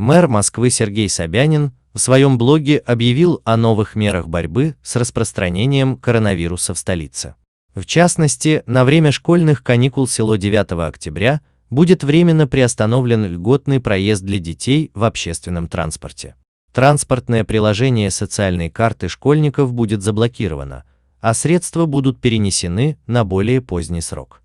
Мэр Москвы Сергей Собянин в своем блоге объявил о новых мерах борьбы с распространением коронавируса в столице. В частности, на время школьных каникул село 9 октября будет временно приостановлен льготный проезд для детей в общественном транспорте. Транспортное приложение социальной карты школьников будет заблокировано, а средства будут перенесены на более поздний срок.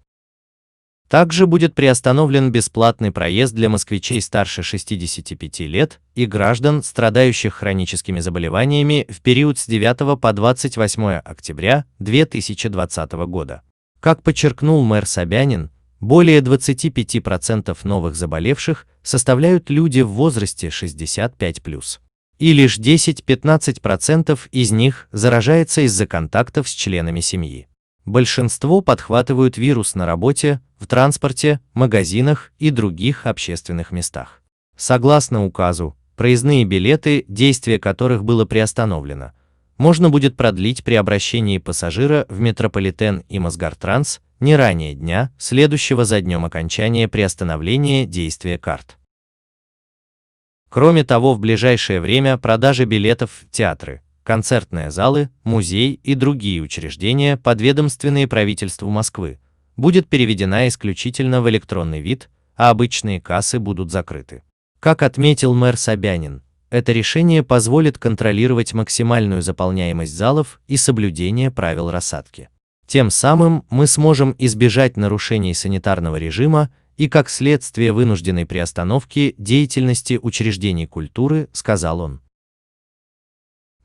Также будет приостановлен бесплатный проезд для москвичей старше 65 лет и граждан, страдающих хроническими заболеваниями в период с 9 по 28 октября 2020 года. Как подчеркнул мэр Собянин, более 25% новых заболевших составляют люди в возрасте 65+. И лишь 10-15% из них заражается из-за контактов с членами семьи. Большинство подхватывают вирус на работе, в транспорте, магазинах и других общественных местах. Согласно указу, проездные билеты, действие которых было приостановлено, можно будет продлить при обращении пассажира в метрополитен и Мосгортранс не ранее дня, следующего за днем окончания приостановления действия карт. Кроме того, в ближайшее время продажа билетов в театры, концертные залы, музей и другие учреждения, подведомственные правительству Москвы, будет переведена исключительно в электронный вид, а обычные кассы будут закрыты. Как отметил мэр Собянин, это решение позволит контролировать максимальную заполняемость залов и соблюдение правил рассадки. Тем самым мы сможем избежать нарушений санитарного режима и, как следствие, вынужденной приостановки деятельности учреждений культуры, сказал он.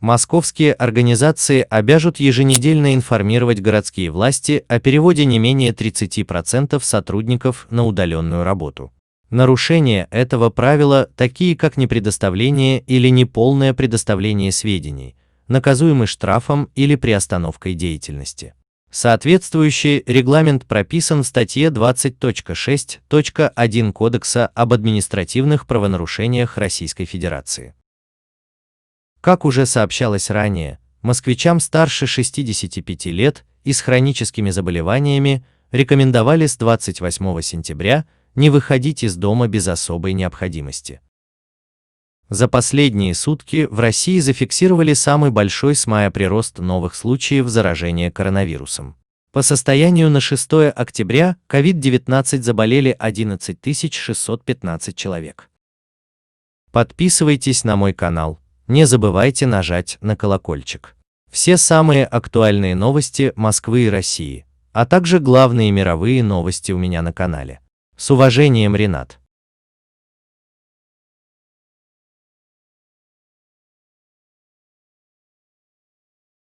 Московские организации обяжут еженедельно информировать городские власти о переводе не менее 30% сотрудников на удаленную работу. Нарушения этого правила, такие как непредоставление или неполное предоставление сведений, наказуемы штрафом или приостановкой деятельности. Соответствующий регламент прописан в статье 20.6.1 Кодекса об административных правонарушениях Российской Федерации. Как уже сообщалось ранее, москвичам старше 65 лет и с хроническими заболеваниями рекомендовали с 28 сентября не выходить из дома без особой необходимости. За последние сутки в России зафиксировали самый большой с мая прирост новых случаев заражения коронавирусом. По состоянию на 6 октября COVID-19 заболели 11 615 человек. Подписывайтесь на мой канал, не забывайте нажать на колокольчик. Все самые актуальные новости Москвы и России, а также главные мировые новости у меня на канале. С уважением, Ренат.